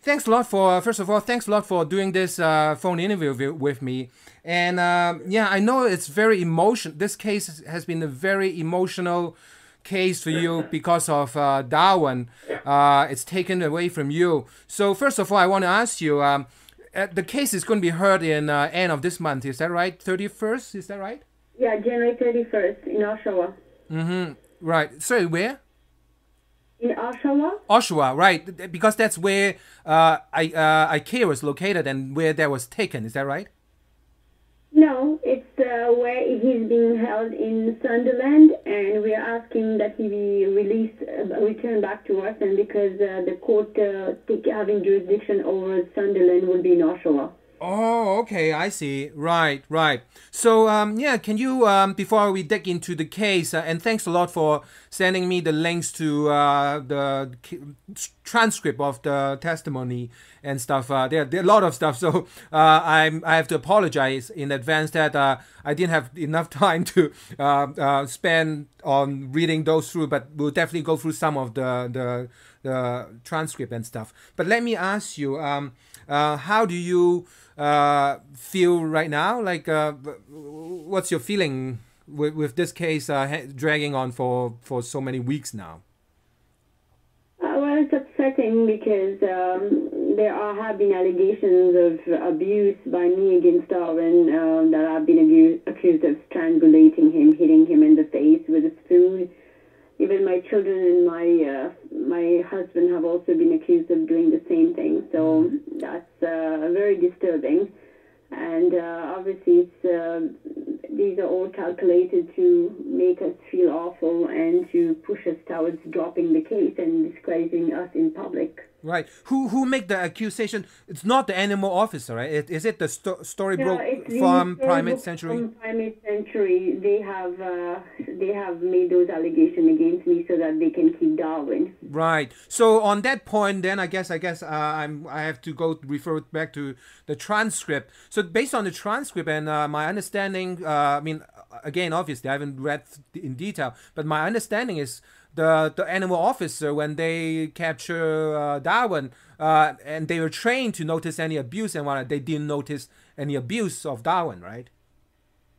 thanks a lot for, first of all, thanks a lot for doing this phone interview with me. And yeah, I know it's very emotional. This case has been a very emotional case for you because of Darwin. It's taken away from you. So first of all, I want to ask you, the case is going to be heard in end of this month. Is that right? 31st? Is that right? Yeah, January 31st in Oshawa. Mm-hmm. Right. Sorry, where? In Oshawa? Oshawa, right. Because that's where IKEA was located and where that was taken. Is that right? No, it's where he's being held in Sunderland, and we're asking that he be released, returned back to us, and because the court having jurisdiction over Sunderland would be in Oshawa. Oh, okay, I see. Right, right. So, yeah, can you, before we dig into the case, and thanks a lot for sending me the links to the transcript of the testimony and stuff. There are a lot of stuff, so I have to apologize in advance that I didn't have enough time to spend on reading those through, but we'll definitely go through some of the transcript and stuff. But let me ask you, how do you feel right now? Like, what's your feeling with this case dragging on for so many weeks now? Well, it's upsetting because have been allegations of abuse by me against Darwin, that I've been accused of strangulating him, hitting him in the face with a spoon. Even my children and my husband have also been accused of doing the same thing. So that's very disturbing. And obviously, these are all calculated to make us feel awful and to push us towards dropping the case and discrediting us in public. Right. Who make the accusation? It's not the animal officer, right? Is it the Storybook Farm Primate Sanctuary? Primate Sanctuary. They have made those allegations against me so that they can keep Darwin. Right. So on that point, then I guess I have to go refer back to the transcript. So based on the transcript and my understanding, I mean, again, obviously I haven't read in detail, but my understanding is the animal officer, when they capture Darwin, and they were trained to notice any abuse and whatnot, they didn't notice any abuse of Darwin, right?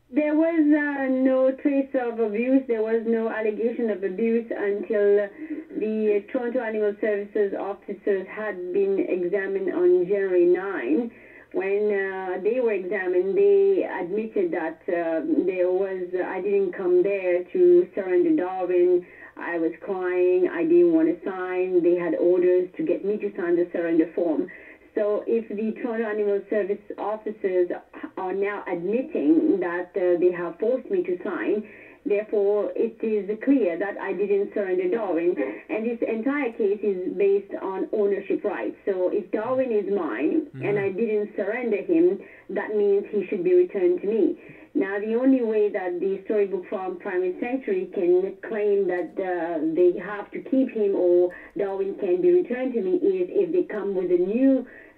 There was no trace of abuse. There was no allegation of abuse until the Toronto Animal Services officers had been examined on January 9. When they were examined, they admitted that I didn't come there to surrender Darwin. I was crying. I didn't want to sign. They had orders to get me to sign the surrender form. So if the Toronto Animal Service officers are now admitting that they have forced me to sign, therefore it is clear that I didn't surrender Darwin. And this entire case is based on ownership rights. So if Darwin is mine and I didn't surrender him, that means he should be returned to me. Now, the only way that the Storybook Farm Primate Sanctuary can claim that they have to keep him or Darwin can be returned to me is if they come with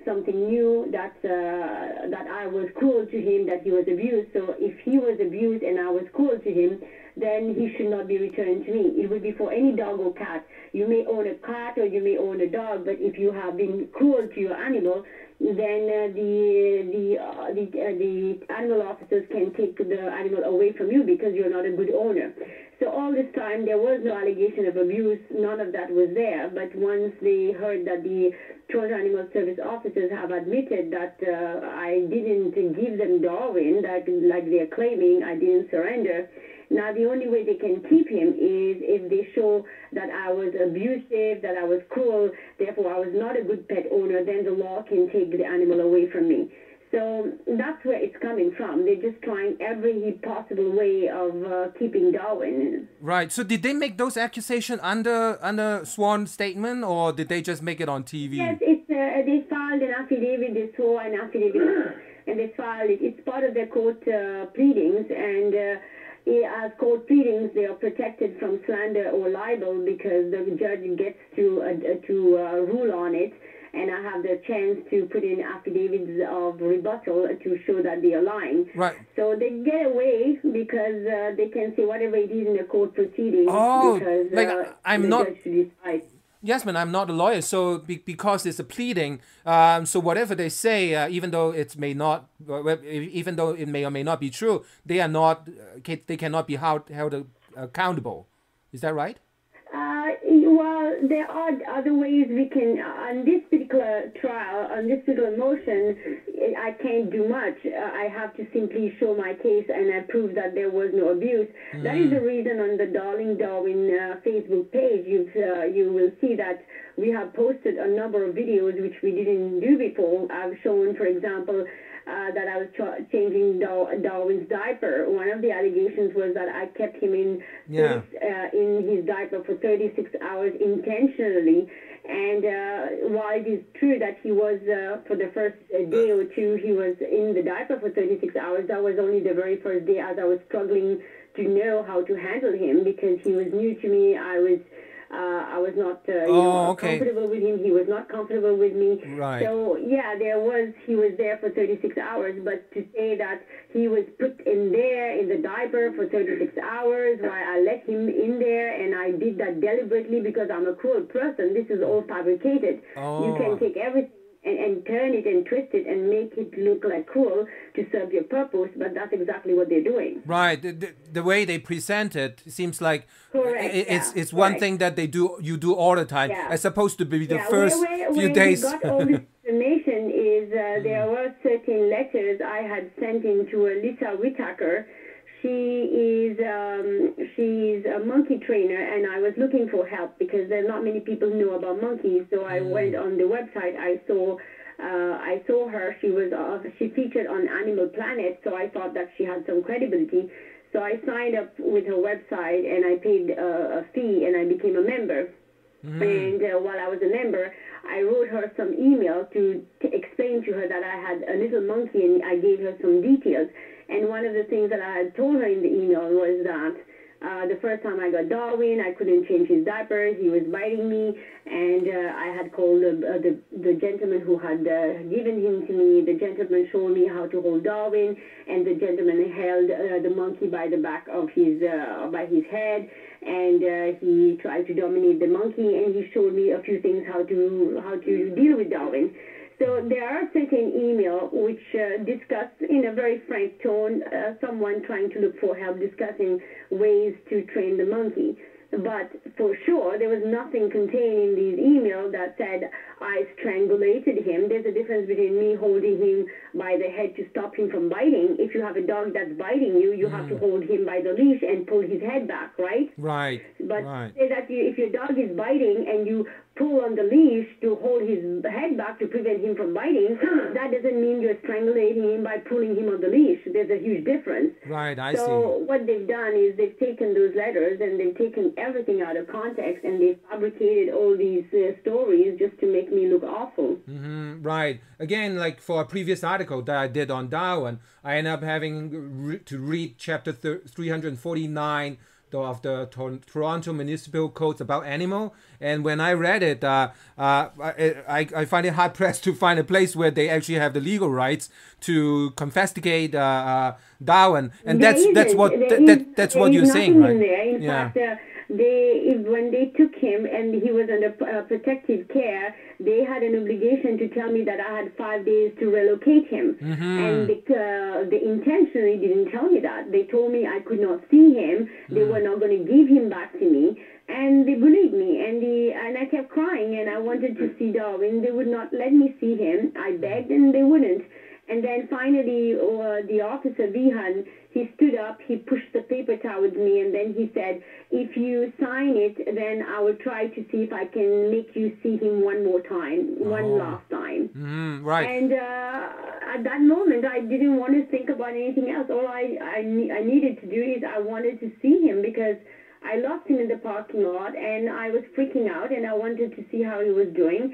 something new that I was cruel to him, that he was abused. So if he was abused and I was cruel to him, then he should not be returned to me. It would be for any dog or cat. You may own a cat or you may own a dog, but if you have been cruel to your animal, then the animal officers can take the animal away from you because you're not a good owner. So all this time there was no allegation of abuse. None of that was there. But once they heard that the Toronto Animal Service officers have admitted that I didn't give them Darwin, that like they're claiming I didn't surrender, now the only way they can keep him is if they show that I was abusive, that I was cruel, therefore I was not a good pet owner, then the law can take the animal away from me. So that's where it's coming from. They're just trying every possible way of keeping Darwin. Right. So did they make those accusations under sworn statement, or did they just make it on TV? Yes, they filed an affidavit. They swore an affidavit, and they filed it. It's part of their court pleadings, and as court pleadings, they are protected from slander or libel because the judge gets to rule on it. And I have the chance to put in affidavits of rebuttal to show that they are lying. Right. So they get away because they can say whatever it is in the court proceedings. Oh, because like I'm the not. Judge should decide. Yasmin, I'm not a lawyer, so because it's a pleading, so whatever they say, even though it may not, even though it may or may not be true, they are not, they cannot be held accountable. Is that right? Well, there are other ways we can, on this particular trial, on this particular motion, I can't do much. I have to simply show my case and I prove that there was no abuse. That is the reason on the Darling Darwin Facebook page, you will see that we have posted a number of videos which we didn't do before. I've shown, for example, that I was changing Darwin's diaper. One of the allegations was that I kept him in his diaper for 36 hours intentionally. And while it is true that he was, for the first day or two, he was in the diaper for 36 hours, that was only the very first day as I was struggling to know how to handle him because he was new to me. I was not comfortable with him. He was not comfortable with me. Right. So, yeah, he was there for 36 hours. But to say that he was put in there in the diaper for 36 hours while I let him in there and I did that deliberately because I'm a cruel person, this is all fabricated. You can take everything and turn it and twist it and make it look like cruel to serve your purpose, but that's exactly what they're doing. Right. The way they present it seems like it's one thing that you do all the time, as opposed to be the first few days. Where we got all this information is there were certain letters I had sent in to Lisa Whitaker. She's a monkey trainer, and I was looking for help because there are not many people who know about monkeys. So I went on the website. I saw her. She featured on Animal Planet, so I thought that she had some credibility. So I signed up with her website, and I paid a fee, and I became a member. And while I was a member, I wrote her some email to explain to her that I had a little monkey, and I gave her some details. And one of the things that I had told her in the email was that the first time I got Darwin, I couldn't change his diapers. He was biting me, and I had called the gentleman who had given him to me. The gentleman showed me how to hold Darwin, and the gentleman held the monkey by the back of his head, and he tried to dominate the monkey, and he showed me a few things how to deal with Darwin. So there are certain emails which discuss in a very frank tone someone trying to look for help discussing ways to train the monkey. But for sure, there was nothing contained in these emails that said I strangulated him. There's a difference between me holding him by the head to stop him from biting. If you have a dog that's biting you, you have to hold him by the leash and pull his head back, right? Right. But say that if your dog is biting and you pull on the leash to hold his head back to prevent him from biting, that doesn't mean you're strangulating him by pulling him on the leash. There's a huge difference. Right, I see. So what they've done is they've taken those letters and they've taken everything out of context and they've fabricated all these stories just to make me look awful. Right. Again, like for a previous article that I did on Darwin, I ended up having to read chapter 349 of the Toronto Municipal Codes about animal, and when I read it, I find it hard pressed to find a place where they actually have the legal rights to confiscate Darwin, and that's what you're saying, right? In fact, when they took him and he was under protective care, they had an obligation to tell me that I had 5 days to relocate him. And they intentionally didn't tell me that. They told me I could not see him. They were not going to give him back to me. And they bullied me. And I kept crying, and I wanted to see Darwin. They would not let me see him. I begged, and they wouldn't. And then finally, the officer, Vihan, he stood up, he pushed the paper towards me, and then he said, if you sign it, then I will try to see if I can make you see him one last time. Right. And at that moment, I didn't want to think about anything else. All I needed to do is I wanted to see him because I lost him in the parking lot, and I was freaking out, and I wanted to see how he was doing.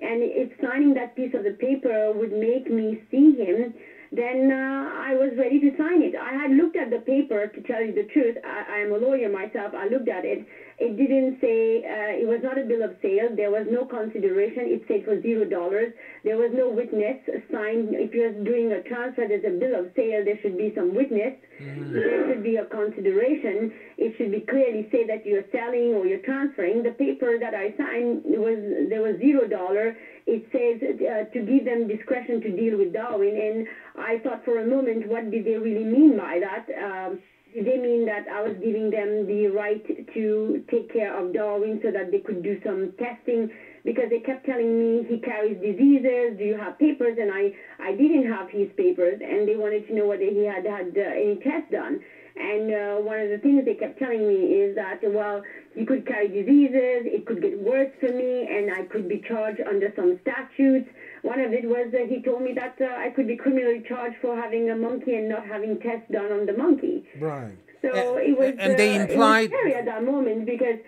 And if signing that piece of the paper would make me see him, then I was ready to sign it. I had looked at the paper, to tell you the truth. I am a lawyer myself. I looked at it. It didn't say, it was not a bill of sale. There was no consideration. It said for $0. There was no witness signed. If you're doing a transfer, there's a bill of sale. There should be some witness. There should be a consideration. It should be clearly say that you're selling or you're transferring. The paper that I signed, there was $0. It says to give them discretion to deal with Darwin. And I thought for a moment, what did they really mean by that? Did they mean that I was giving them the right to take care of Darwin so that they could do some testing? Because they kept telling me he carries diseases, do you have papers? And I didn't have his papers, and they wanted to know whether he had any tests done. And one of the things they kept telling me is that, well, he could carry diseases, it could get worse for me, and I could be charged under some statutes. One of it was he told me that I could be criminally charged for having a monkey and not having tests done on the monkey. Right. So it was, and they implied, it was scary at that moment, because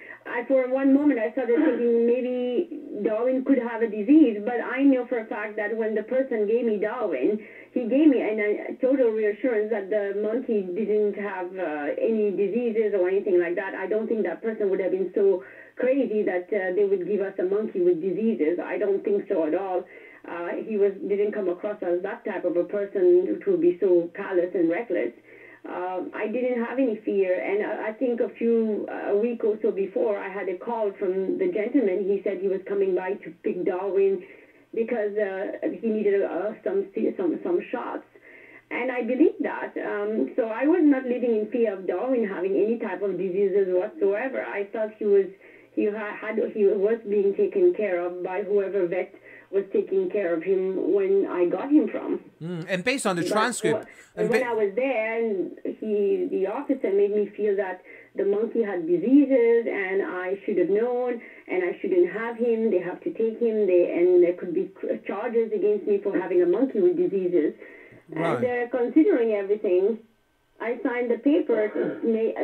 for one moment I started thinking maybe Darwin could have a disease, but I know for a fact that when the person gave me Darwin, he gave me a total reassurance that the monkey didn't have any diseases or anything like that. I don't think that person would have been so crazy that they would give us a monkey with diseases. I don't think so at all. He didn't come across as that type of a person who would be so callous and reckless. I didn't have any fear, and I think a week or so before, I had a call from the gentleman. He said he was coming by to pick Darwin because he needed some shots, and I believed that. So I was not living in fear of Darwin having any type of diseases whatsoever. I felt he was being taken care of by whoever vet was taking care of him when I got him from. And based on the transcript... when I was there, and the officer made me feel that the monkey had diseases, and I should have known, and I shouldn't have him. They have to take him, and there could be charges against me for having a monkey with diseases. Right. And considering everything, I signed the paper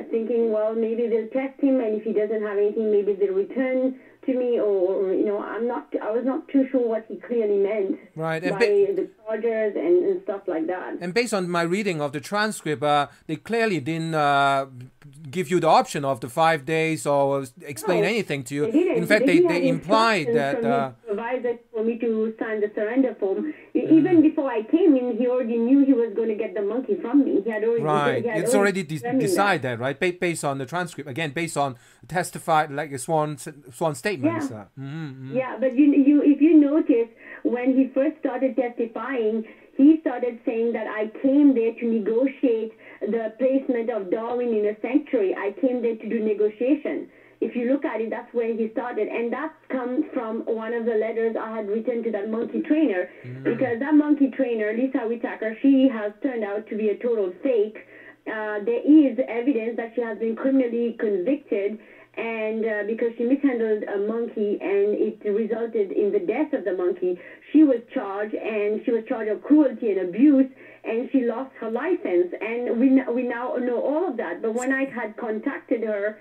thinking, well, maybe they'll test him, and if he doesn't have anything, maybe they'll return to me, or I was not too sure what he clearly meant by the charges and stuff like that. And based on my reading of the transcript, they clearly didn't give you the option of the 5 days or explain anything to you. In fact, they implied that... provided for me to sign the surrender form. Even before I came in, he already knew he was going to get the monkey from me. He had already... Right. It's already decided, right? Based on the transcript. Again, based on testified, like a sworn statements. Yeah, yeah, but if you notice, when he first started testifying, he started saying that I came there to negotiate the placement of Darwin in a sanctuary. I came there to do negotiation. If you look at it, that's where he started. And that comes from one of the letters I had written to that monkey trainer. Because that monkey trainer, Lisa Whitaker, she has turned out to be a total fake. There is evidence that she has been criminally convicted, and because she mishandled a monkey and it resulted in the death of the monkey, she was charged, and she was charged of cruelty and abuse, and she lost her license. And we now know all of that. But when I had contacted her,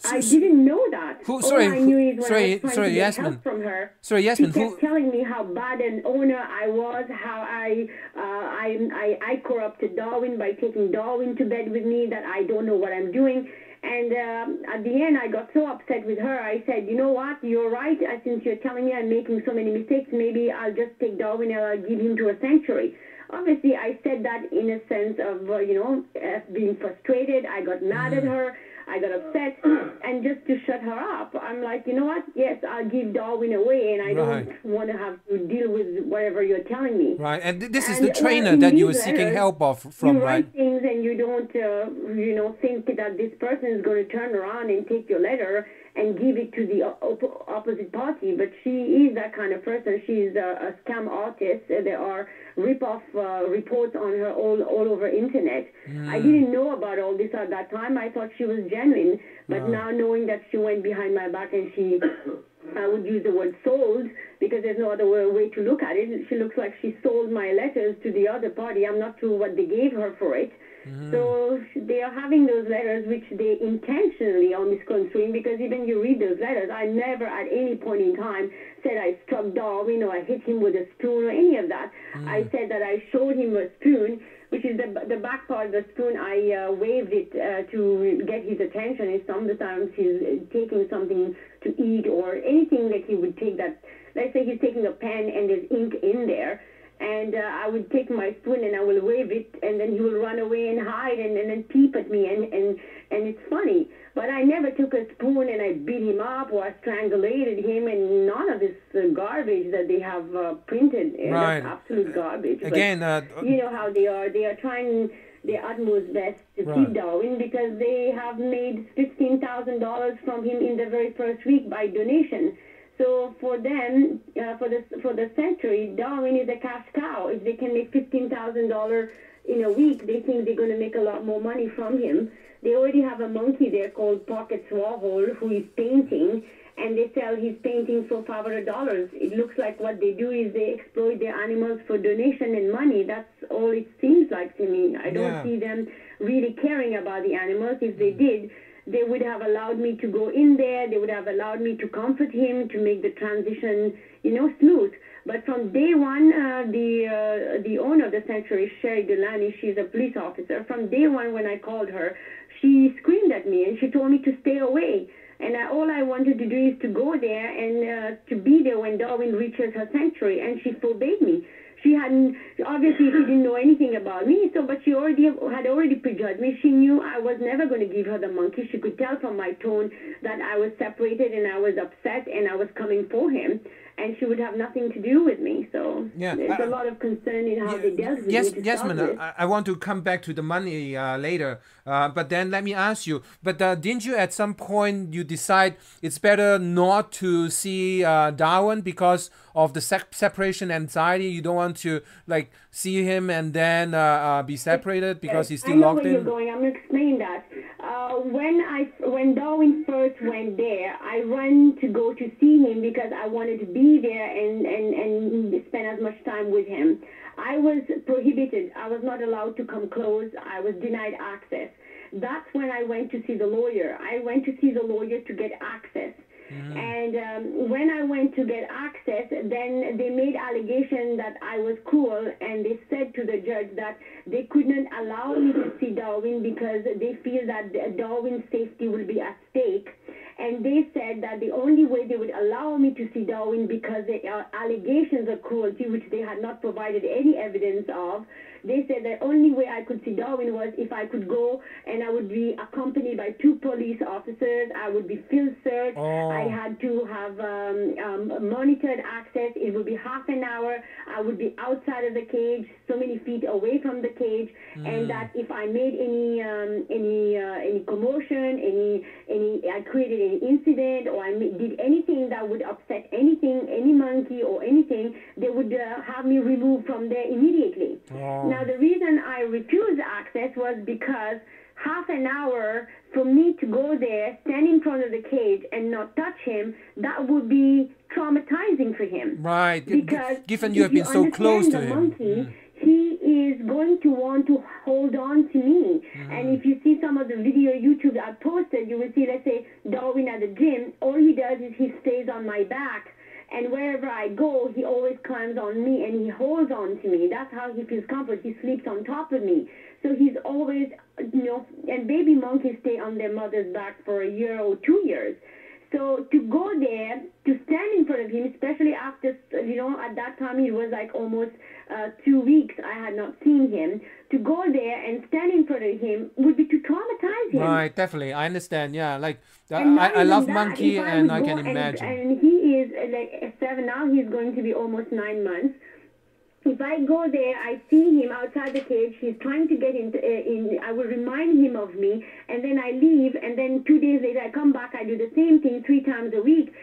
I didn't know that. All I knew is when I was trying to get help from her, Yasmin, she kept telling me how bad an owner I was, how I corrupted Darwin by taking Darwin to bed with me, that I don't know what I'm doing. And at the end, I got so upset with her. I said, you know what, you're right. Since you're telling me I'm making so many mistakes, maybe I'll just take Darwin and I'll give him to a sanctuary. Obviously, I said that in a sense of, being frustrated. I got mad at her. I got upset, and just to shut her up, I'm like, you know what? Yes, I'll give Darwin away, and I don't want to have to deal with whatever you're telling me. Right, and this is the trainer that you were seeking help from, you right? write things, and you don't, think that this person is going to turn around and take your letter and give it to the opposite party. But she is that kind of person. She's a scam artist. There are rip-off reports on her all over internet. I didn't know about all this at that time. I thought she was genuine. But now knowing that she went behind my back and she, I would use the word sold, because there's no other way to look at it. She looks like she sold my letters to the other party. I'm not sure what they gave her for it. So they are having those letters which they intentionally are misconstruing, because even you read those letters, I never at any point in time said I struck Darwin or I hit him with a spoon or any of that. I said that I showed him a spoon, which is the back part of the spoon. I waved it to get his attention. And sometimes he's taking something to eat or anything that he would take that, let's say he's taking a pen and there's ink in there. And I would take my spoon and I will wave it, and then he will run away and hide and then peep at me, and it's funny. But I never took a spoon and I beat him up or I strangulated him, and none of this garbage that they have printed. Right. That's absolute garbage. Again, but you know how they are. They are trying their utmost best to keep Darwin, because they have made $15,000 from him in the very first week by donation. So for them, for the century, Darwin is a cash cow. If they can make $15,000 in a week, they think they're going to make a lot more money from him. They already have a monkey there called Pocket Warhol who is painting, and they sell his painting for $500. It looks like what they do is they exploit their animals for donation and money. That's all it seems like to me. I don't see them really caring about the animals. If they did, they would have allowed me to go in there. They would have allowed me to comfort him, to make the transition, smooth. But from day one, the owner of the sanctuary, Sherry Delany, she's a police officer. From day one, when I called her, she screamed at me and she told me to stay away. And all I wanted to do is to go there and to be there when Darwin reaches her sanctuary. And she forbade me. She didn't know anything about me, but she had already prejudged me. She knew I was never going to give her the monkey. She could tell from my tone that I was separated and I was upset and I was coming for him, and she would have nothing to do with me. So there's a lot of concern in how they dealt with me. Yasmin, I want to come back to the money later, but then let me ask you, but didn't you at some point you decide it's better not to see Darwin because of the separation anxiety? You don't want to see him and then be separated because he's still locked in? I know where you're going. I'm going to explain that. When Darwin first went there, I ran to go to see him because I wanted to be there and spend as much time with him. I was prohibited. I was not allowed to come close. I was denied access. That's when I went to see the lawyer. I went to see the lawyer to get access. And when I went to get access, then they made allegation that I was cruel, and they said to the judge that they couldn't allow me to see Darwin because they feel that Darwin's safety will be at stake. And they said that the only way they would allow me to see Darwin, because the allegations of cruelty, which they had not provided any evidence of, they said the only way I could see Darwin was if I could go and I would be accompanied by 2 police officers. I would be field searched. I had to have monitored access. It would be half an hour. I would be outside of the cage, so many feet away from the cage, and that if I made any commotion, I created any incident, or I did anything that would upset any monkey or anything, they would have me removed from there immediately. Now, the reason I refused access was because half an hour for me to go there, stand in front of the cage and not touch him, that would be traumatizing for him. Right. Because given you have been so close to him. Monkey, he is going to want to hold on to me. And if you see some of the video YouTube I posted, you will see, let's say, Darwin at the gym, all he does is he stays on my back. And wherever I go, he always climbs on me and he holds on to me. That's how he feels comfort. He sleeps on top of me. So he's always, and baby monkeys stay on their mother's back for a year or 2 years. So to go there, to stand in front of him, especially after, at that time it was like almost 2 weeks I had not seen him. To go there and stand in front of him would be to traumatize him. Right, definitely. I understand. Yeah, I love monkey and I can imagine. And he is 7 now. He's going to be almost 9 months. If I go there, I see him outside the cage. He's trying to get in. I will remind him of me, and then I leave. And then 2 days later, I come back. I do the same thing 3 times a week.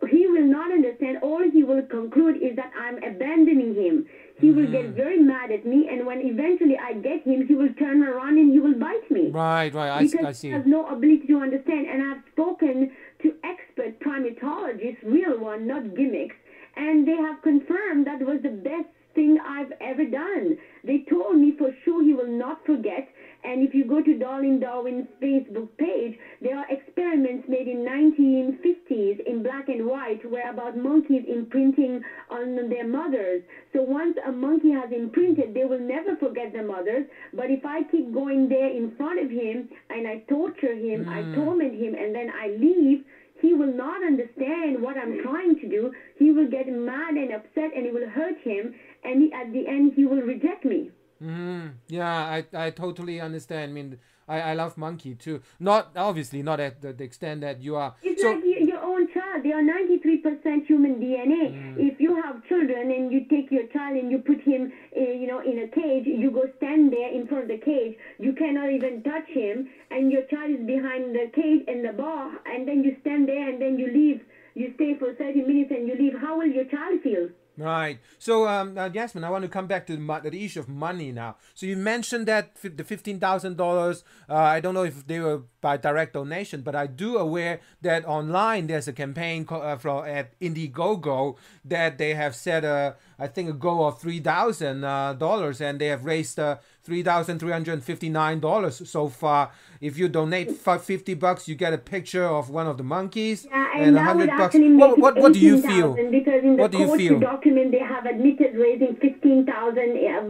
He will not understand. All he will conclude is that I'm abandoning him. He will get very mad at me, and when eventually I get him, he will turn around and he will bite me. Right. I see. He has no ability to understand. And I've spoken to expert primatologists, real one, not gimmicks, and they have confirmed that was the best thing I've ever done. They told me for sure he will not forget. And if you go to Darwin's Facebook page, there are experiments made in 1950s in black and white where about monkeys imprinting on their mothers. So once a monkey has imprinted, they will never forget their mothers. But if I keep going there in front of him and I torture him, I torment him, and then I leave, he will not understand what I'm trying to do. He will get mad and upset, and it will hurt him, and at the end he will reject me. Yeah, I totally understand. I mean, I love monkey too. Not obviously not at the extent that you are. It's like your own child. They are 93% human DNA. If you have children and you take your child and you put him, in a cage, you go stand there in front of the cage. You cannot even touch him, and your child is behind the cage and the bar, and then you stand there and then you leave. You stay for 30 minutes and you leave. How will your child feel? Right. So, Yasmin, I want to come back to the issue of money now. So you mentioned that the $15,000, I don't know if they were by direct donation, but I do aware that online there's a campaign at Indiegogo that they have set I think a goal of $3,000, and they have raised $3,359 so far. If you donate $50, you get a picture of one of the monkeys, and $100. What do you feel? Because in the court document they have admitted raising $15,000.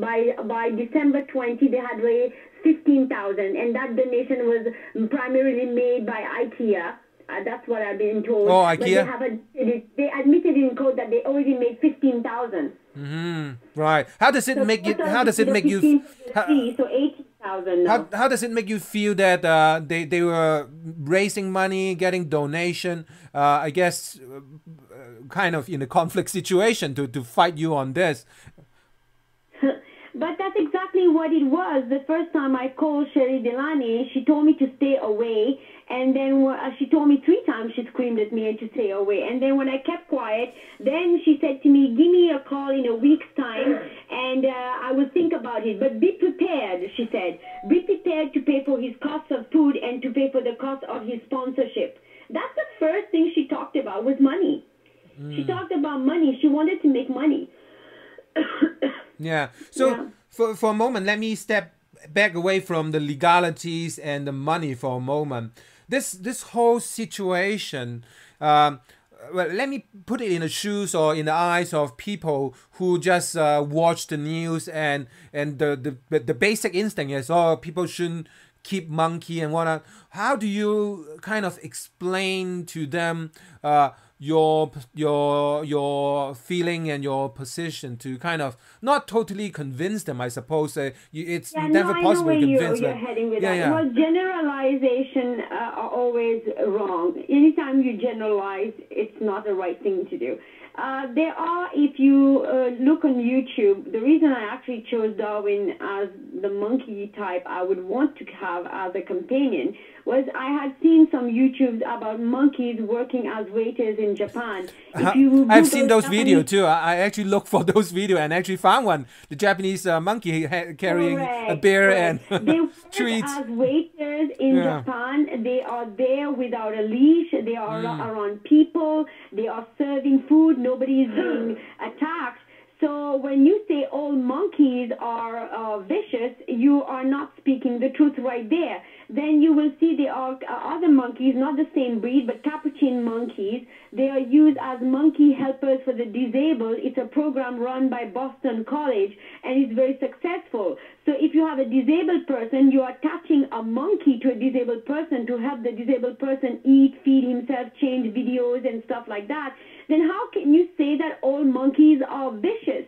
By December 20, they had raised $15,000, and that donation was primarily made by IKEA. That's what I've been told. Oh, IKEA. But they admitted in court that they already made $15,000. Right. How does it make you? How does it make you? So $80,000. How does it make you feel that they were raising money, getting donation? I guess kind of in a conflict situation to fight you on this. But that's exactly what it was. The first time I called Sherry Delany, she told me to stay away. And then she told me 3 times, she screamed at me and to stay away. And then when I kept quiet, then she said to me, give me a call in a week's time, and I will think about it. But be prepared, she said. Be prepared to pay for his cost of food and to pay for the cost of his sponsorship. That's the first thing she talked about was money. She talked about money. She wanted to make money. Yeah. So for a moment, let me step back away from the legalities and the money for a moment. This whole situation, well, let me put it in the shoes or in the eyes of people who just watch the news, and the basic instinct is, oh, people shouldn't keep monkey and whatnot. How do you kind of explain to them your feeling and your position to kind of not totally convince them? I suppose it's never possible to convince them. You're heading with that. Well, generalization are always wrong. Anytime you generalize, it's not the right thing to do. There are, if you look on YouTube, the reason I actually chose Darwin as the monkey type I would want to have as a companion was I had seen some YouTubes about monkeys working as waiters in Japan. I've seen those videos too. I actually looked for those videos and actually found one. The Japanese monkey carrying a bear and they treats. As waiters in Japan, they are there without a leash. They are around people. They are serving food. Nobody is being attacked. So when you say all monkeys are vicious, you are not speaking the truth right there. Then you will see there are other monkeys, not the same breed, but capuchin monkeys. They are used as monkey helpers for the disabled. It's a program run by Boston College, and it's very successful. So if you have a disabled person, you are attaching a monkey to a disabled person to help the disabled person eat, feed himself, change videos and stuff like that. Then how can you say that all monkeys are vicious?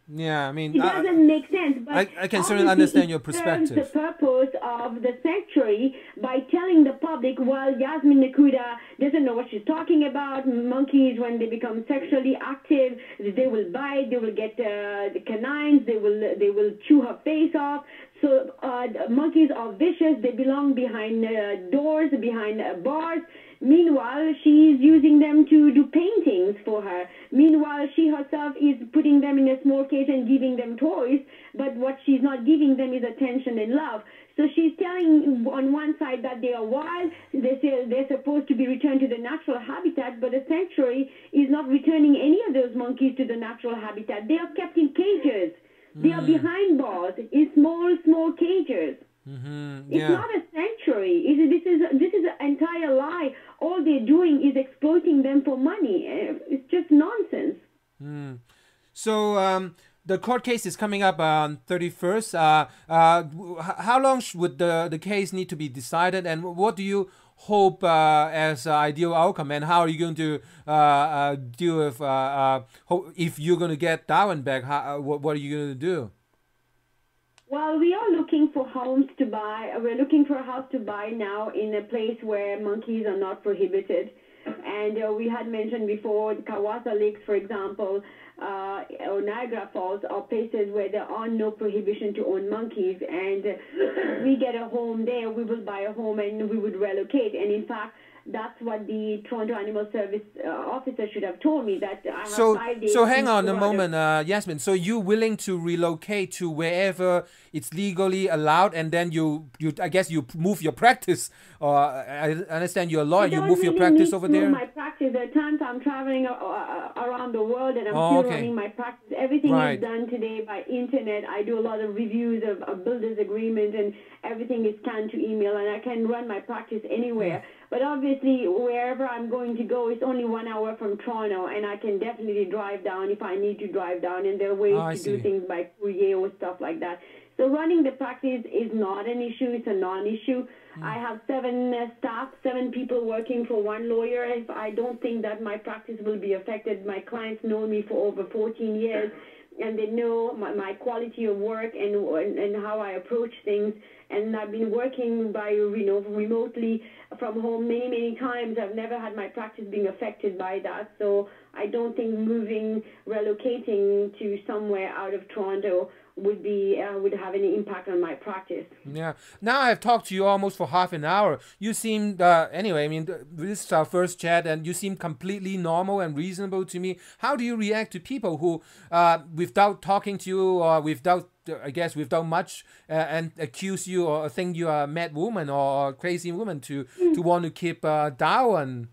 Yeah, I mean, it doesn't make sense. But I can certainly understand your perspective. It serves the purpose of the sanctuary by telling the public, well, Yasmin Nakhuda doesn't know what she's talking about. Monkeys, when they become sexually active, they will bite, they will get the canines, they will chew her face off. So monkeys are vicious. They belong behind doors, behind bars. Meanwhile, she's using them to do paintings for her. Meanwhile, she herself is putting them in a small cage and giving them toys, but what she's not giving them is attention and love. So she's telling on one side that they are wild, they say they're supposed to be returned to the natural habitat, but the sanctuary is not returning any of those monkeys to the natural habitat. They are kept in cages. They are behind bars in small cages. It's not a sanctuary. This is an entire lie. All they're doing is exploiting them for money. It's just nonsense. So the court case is coming up on 31st. How long would the case need to be decided, and what do you hope as ideal outcome, and how are you going to deal with if you're going to get Darwin back? What are you going to do? Well, we are looking for homes to buy. We're looking for a house to buy now in a place where monkeys are not prohibited. And we had mentioned before, Kawasa Lakes, for example, or Niagara Falls are places where there are no prohibition to own monkeys. And we get a home there, we will buy a home and we would relocate. And in fact, that's what the Toronto Animal Service officer should have told me, that I have 5 days. So hang on a moment, Yasmin. So you're willing to relocate to wherever it's legally allowed, and then I guess you move your practice. I understand you're a lawyer. You move your practice over there. My practice. There are times I'm traveling around the world, and I'm still running my practice. Everything is done today by internet. I do a lot of reviews of builders agreement, and everything is scanned to email, and I can run my practice anywhere. But obviously, wherever I'm going to go, it's only 1 hour from Toronto, and I can definitely drive down if I need to drive down, and there are ways to do things by courier or stuff like that. So running the practice is not an issue. It's a non-issue. I have 7 staff, 7 people working for 1 lawyer. If I don't think that my practice will be affected. My clients know me for over 14 years, and they know my quality of work and how I approach things. And I've been working remotely from home many times. I've never had my practice being affected by that. So I don't think relocating to somewhere out of Toronto would have any impact on my practice. Yeah. Now I've talked to you almost for half an hour. You seem, anyway, I mean, this is our first chat, and you seem completely normal and reasonable to me. How do you react to people who, without talking to you or without much, and accuse you or think you are a mad woman or a crazy woman to want to keep Darwin?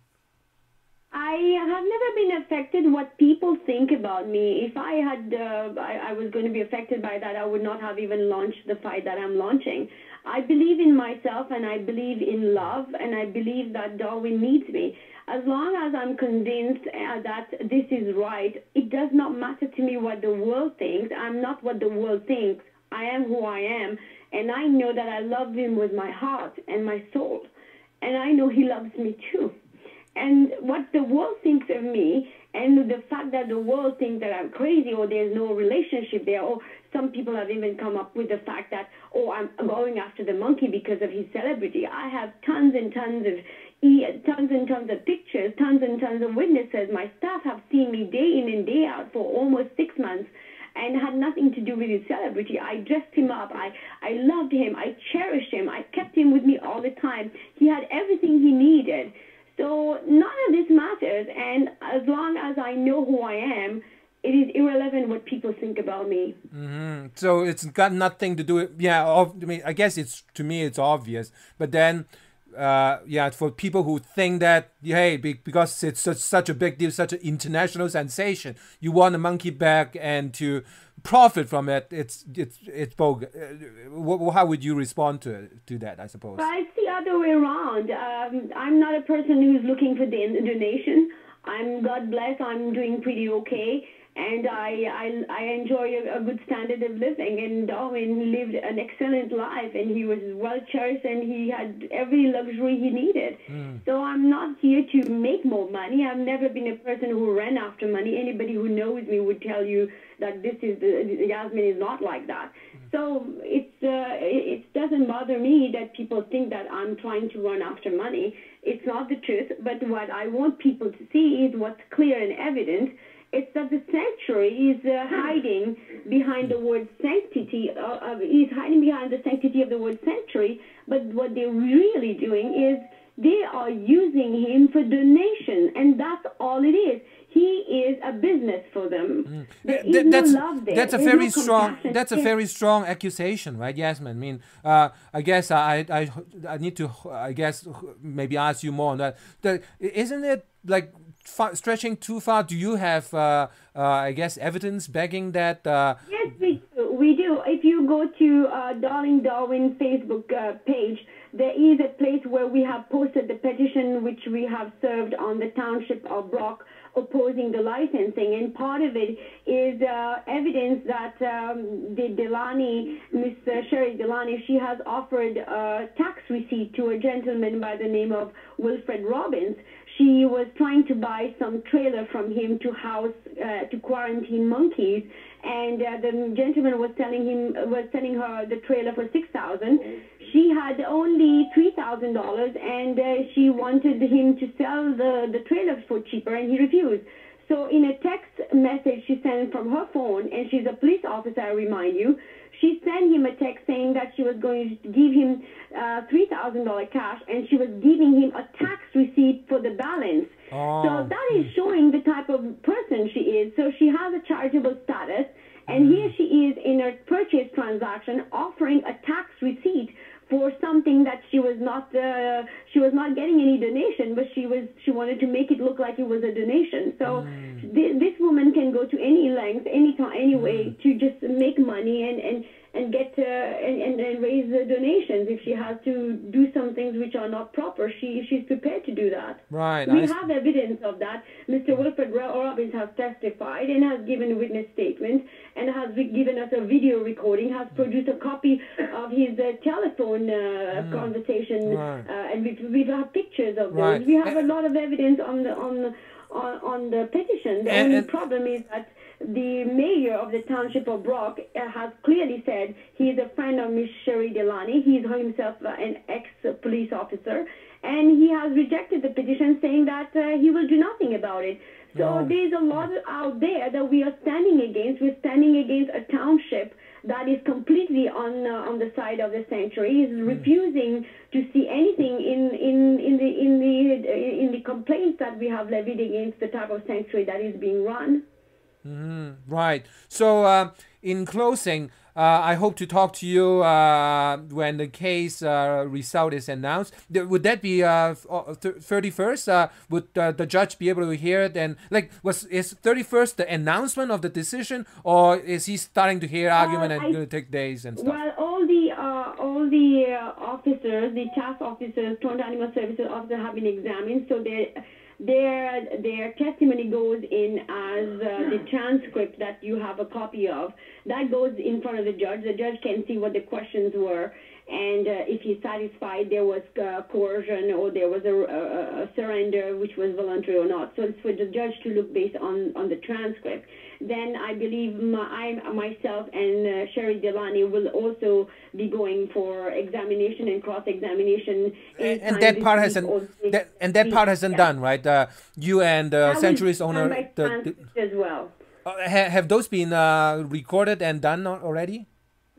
I have never been affected what people think about me. If I had, I was going to be affected by that, I would not have even launched the fight that I'm launching. I believe in myself, and I believe in love, and I believe that Darwin needs me. As long as I'm convinced that this is right, it does not matter to me what the world thinks. I'm not what the world thinks. I am who I am, and I know that I love him with my heart and my soul, and I know he loves me too. And what the world thinks of me, and the fact that the world thinks that I'm crazy or there's no relationship there, or some people have even come up with the fact that, I'm going after the monkey because of his celebrity. I have tons and tons of pictures, tons and tons of witnesses. My staff have seen me day in and day out for almost 6 months, and had nothing to do with his celebrity. I dressed him up. I loved him. I cherished him. I kept him with me all the time. He had everything he needed. So none of this matters, and as long as I know who I am, it is irrelevant what people think about me. So it's got nothing to do with, I mean, I guess to me it's obvious, but then, for people who think that, hey, because it's such a big deal, such an international sensation, you want a monkey back and to profit from it, it's bogus. How would you respond to that, I suppose? Well, it's the other way around. I'm not a person who's looking for donation. God bless, I'm doing pretty okay, and I enjoy a good standard of living. And Darwin lived an excellent life, and he was well cherished, and he had every luxury he needed. So I'm not here to make more money. I've never been a person who ran after money. Anybody who knows me would tell you that Yasmin is not like that. So it doesn't bother me that people think that I'm trying to run after money. It's not the truth, but what I want people to see is what's clear and evident. It's that the sanctuary is hiding behind the word sanctity. Is hiding behind the sanctity of the word sanctuary. But what they're really doing is they are using him for donation, and that's all it is. He is a business for them. There is no love there. That's a There's very no strong. compassion. That's a very strong accusation, right, Yasmin? I mean, I guess I need to, I guess, maybe ask you more on that. Isn't it like stretching too far? Do you have, I guess, evidence backing that? Yes, we do. We do. If you go to Darwin Facebook page, there is a place where we have posted the petition which we have served on the township of Brock opposing the licensing, and part of it is evidence that the Delany, Miss Sherry Delany, she has offered a tax receipt to a gentleman by the name of Wilfred Robbins. She was trying to buy some trailer from him to house, to quarantine monkeys, and the gentleman was selling her the trailer for $6,000. She had only $3,000, and she wanted him to sell the trailer for cheaper, and he refused. So in a text message she sent from her phone, and she's a police officer, I remind you, she sent him a text saying that she was going to give him $3,000 cash, and she was giving him a tax receipt for the balance. So that is showing the type of person she is. So she has a charitable status, and here she is in a purchase transaction offering a tax receipt for something that she was not getting any donation, but she wanted to make it look like it was a donation. So this woman can go to any length, any time, any way to just make money and get and raise the donations. If she has to do some things which are not proper, she's prepared to do that. Right. We have evidence of that. Mr. Wilfred Robbins has testified and has given a witness statement and has given us a video recording, has produced a copy of his telephone conversation, and we have pictures of those. Right. We have a lot of evidence on the petition. The only problem is that the mayor of the township of Brock has clearly said he is a friend of Miss Sherry Delany. He is himself an ex-police officer, and he has rejected the petition, saying that he will do nothing about it. So there's a lot out there that we are standing against. We're standing against a township that is completely on the side of the sanctuary. Is refusing to see anything in the complaints that we have levied against the type of sanctuary that is being run. Right. So in closing, I hope to talk to you when the case result is announced. Would that be 31st? Would the judge be able to hear it? And is 31st the announcement of the decision, or is he starting to hear argument and going to take days and stuff? Well, all the officers, the task officers, Toronto Animal Services officers have been examined, so their testimony goes in as the transcript that you have a copy of. That goes in front of the judge. The judge can see what the questions were, and if he's satisfied there was coercion or there was a surrender which was voluntary or not. So it's for the judge to look based on the transcript. Then I believe myself and Sherry Delany will also be going for examination and cross-examination. And that part hasn't done, right? You and Sanctuary's owner as well. Have those been recorded and done already?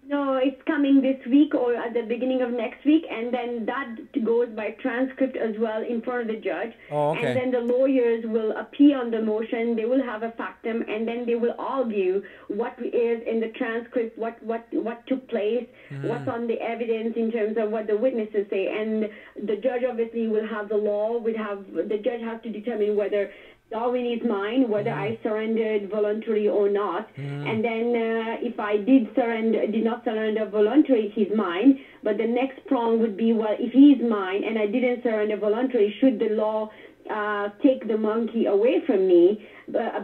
No, it's coming this week or at the beginning of next week, and then that goes by transcript as well in front of the judge. Oh, okay. And then the lawyers will appeal on the motion. They will have a factum, and then they will argue what is in the transcript, what took place, what's on the evidence in terms of what the witnesses say. And the judge obviously will have the law. The judge has to determine whether Darwin is mine, whether I surrendered voluntarily or not. And then if I did not surrender voluntarily, he's mine. But the next prong would be, well, if he's mine and I didn't surrender voluntarily, should the law take the monkey away from me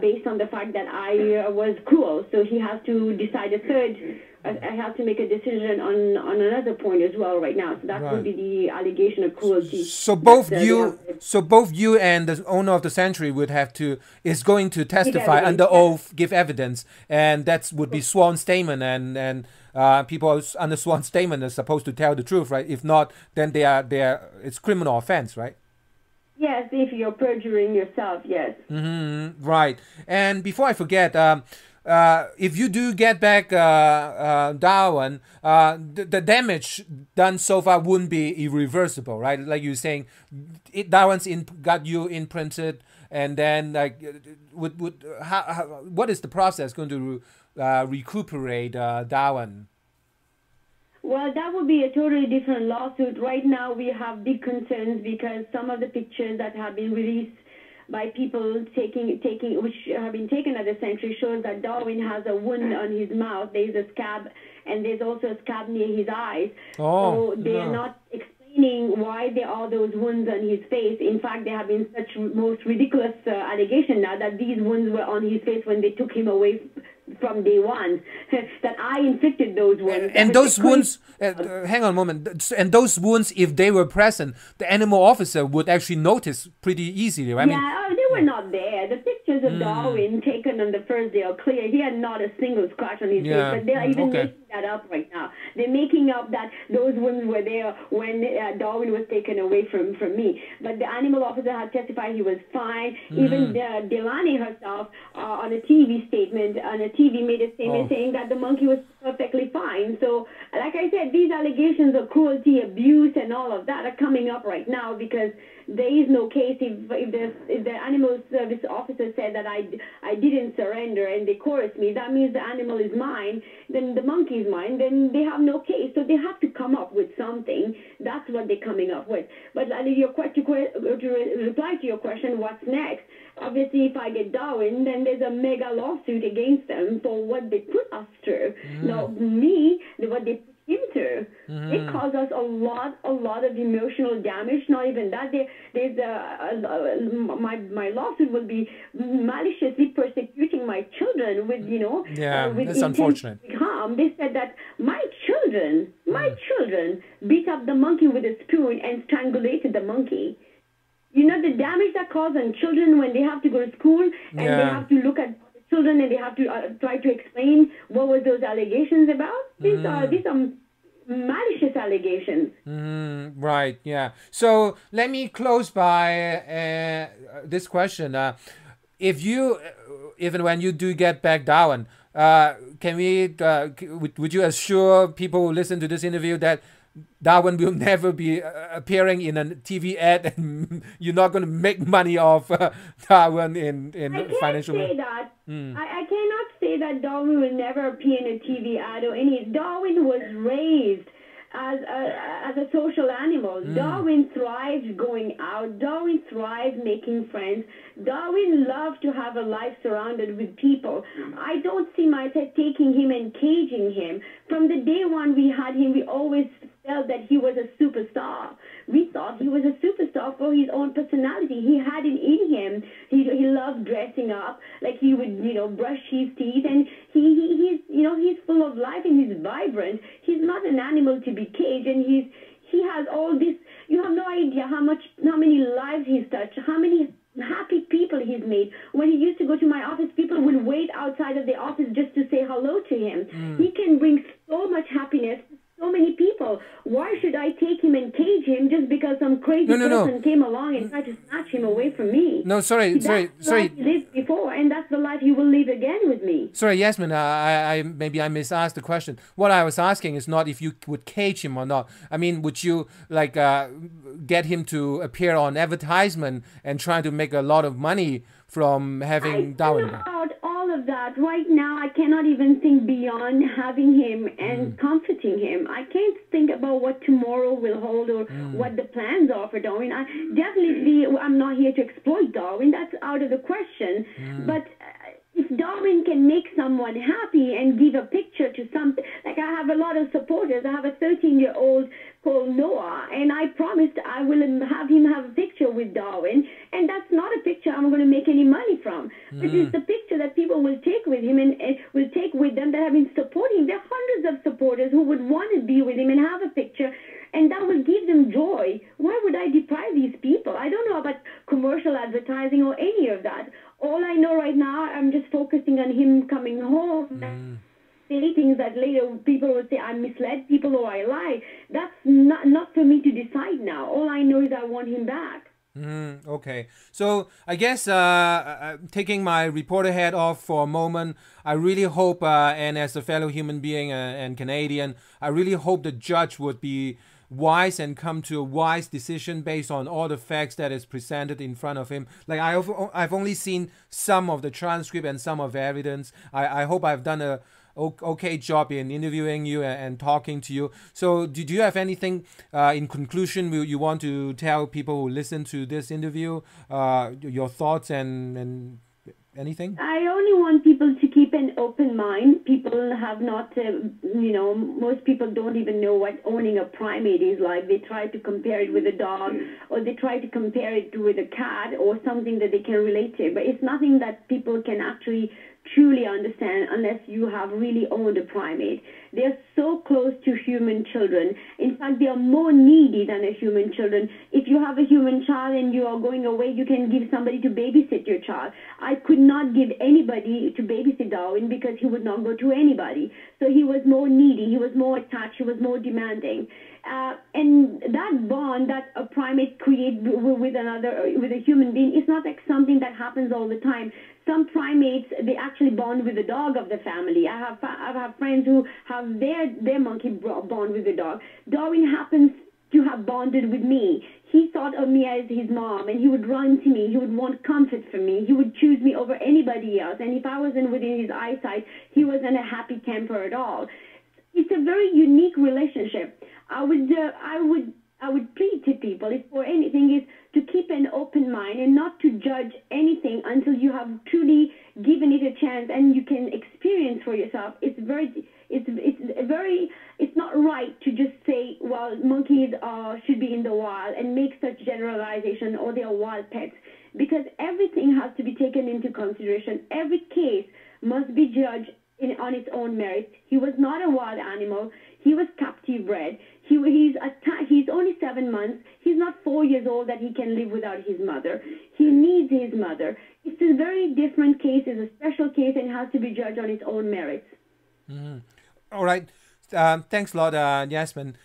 based on the fact that I was cruel? So he has to decide a third. I have to make a decision on another point as well right now. So that would be the allegation of cruelty. So both you and the owner of the sanctuary is going to testify under oath, give evidence, and that would be sworn statement, and people under sworn statement are supposed to tell the truth, right? If not, then it's criminal offense, right? Yes, if you're perjuring yourself, yes. Right. And before I forget, if you do get back Darwin, the damage done so far wouldn't be irreversible, right? Like you're saying, Darwin's got you imprinted, and then like what is the process going to recuperate Darwin? Well, that would be a totally different lawsuit. Right now, we have big concerns because some of the pictures that have been released by people which have been taken at the sanctuary shows that Darwin has a wound on his mouth. There's a scab, and there's also a scab near his eyes. So they are not explaining why there are those wounds on his face. In fact, there have been such most ridiculous allegation now that these wounds were on his face when they took him away from day one, that I inflicted those wounds. And those wounds, hang on a moment, and those wounds, if they were present, the animal officer would actually notice pretty easily, right? They were not there. The pictures of Darwin taken on the first day are clear. He had not a single scratch on his face, but they're even making that up right now. They're making up that those wounds were there when Darwin was taken away from me. But the animal officer had testified he was fine. Even Delaney herself on a TV statement, made a statement saying that the monkey was perfectly fine. So, like I said, these allegations of cruelty, abuse, and all of that are coming up right now because there is no case. If the animal service officer said that I didn't surrender and they coerced me, that means the animal is mine, then the monkey is mine, then they have no case. So they have to come up with something. That's what they're coming up with. But to reply to your question, what's next? Obviously, if I get Darwin, then there's a mega lawsuit against them for what they put us through. Now, what they put him through, it caused us a lot of emotional damage. Not even that. My lawsuit will be maliciously persecuting my children with with that's unfortunate harm. They said that my children beat up the monkey with a spoon and strangulated the monkey. You know the damage that caused on children when they have to go to school and they have to look at children and they have to try to explain what was those allegations about. These are malicious allegations. Right. Yeah. So let me close by this question. Even when you do get back Darwin, would you assure people who listen to this interview that Darwin will never be appearing in a TV ad, and you're not going to make money off Darwin in financial way? I cannot say that Darwin will never appear in a TV ad or any. Darwin was raised as a social animal. Darwin thrives going out. Darwin thrives making friends. Darwin loved to have a life surrounded with people. I don't see myself taking him and caging him. From the day one we had him, we always felt that he was a superstar. We thought he was a superstar for his own personality. He had it in him. He loved dressing up, like he would, brush his teeth, and he's full of life and he's vibrant. He's not an animal to be caged, and he has all this. You have no idea how many lives he's touched, how many happy people he's made. When he used to go to my office, people would wait outside of the office just to say hello to him. He can bring so much happiness to so many people. Why should I take him and cage him just because some crazy person came along and tried to snatch him away from me? No, sorry. He lived before, and that's the life he will live again with me. Sorry, Yasmin, maybe I misasked the question. What I was asking is not if you would cage him or not. I mean, would you get him to appear on advertisement and try to make a lot of money from having Darwin? Of that right now, I cannot even think beyond having him and comforting him. I can't think about what tomorrow will hold or what the plans are for Darwin. I'm not here to exploit Darwin. That's out of the question. But if Darwin can make someone happy and give a picture to something, like I have a lot of supporters. I have a 13-year-old called Noah, and I promised I will have him have a picture with Darwin, and that's not a picture I'm going to make any money from. But it's the picture that people will take with him and will take with them that have been supporting. There are hundreds of supporters who would want to be with him and have a picture, and that will give them joy. Why would I deprive these people? I don't know about commercial advertising or any of that. All I know right now, I'm just focusing on him coming home. Things that later people will say I misled people or I lied. That's not for me to decide now. All I know is I want him back. Okay. So I guess taking my reporter hat off for a moment, I really hope, and as a fellow human being and Canadian, I really hope the judge would wise and come to a wise decision based on all the facts that is presented in front of him. Like I've only seen some of the transcript and some of the evidence. I hope I've done a okay job in interviewing you and talking to you. So do you have anything in conclusion you want to tell people who listen to this interview, your thoughts and anything? I only want people to keep an open mind. People have not, most people don't even know what owning a primate is like. They try to compare it with a dog, or they try to compare it with a cat or something that they can relate to. But it's nothing that people can actually truly understand unless you have really owned a primate. They're so close to human children. In fact, they are more needy than a human children. If you have a human child and you are going away, you can give somebody to babysit your child. I could not give anybody to babysit Darwin because he would not go to anybody. So he was more needy, he was more attached, he was more demanding. And that bond that a primate creates with a human being, is not like something that happens all the time. Some primates, they actually bond with the dog of the family. I have friends who have their monkey bond with the dog. Darwin happens to have bonded with me. He thought of me as his mom, and he would run to me. He would want comfort from me. He would choose me over anybody else. And if I wasn't within his eyesight, he wasn't a happy camper at all. It's a very unique relationship. I would plead to people, if for anything, is to keep an open mind and not to judge anything until you have truly given it a chance and you can experience for yourself. It's not right to just say, well, monkeys should be in the wild and make such generalization, or they are wild pets, because everything has to be taken into consideration. Every case must be judged on its own merit. He was not a wild animal. He was captive bred. He's only 7 months. He's not 4 years old that he can live without his mother. He needs his mother. It's a very different case. It's a special case and has to be judged on its own merits. Mm-hmm. All right. Thanks a lot, Yasmin.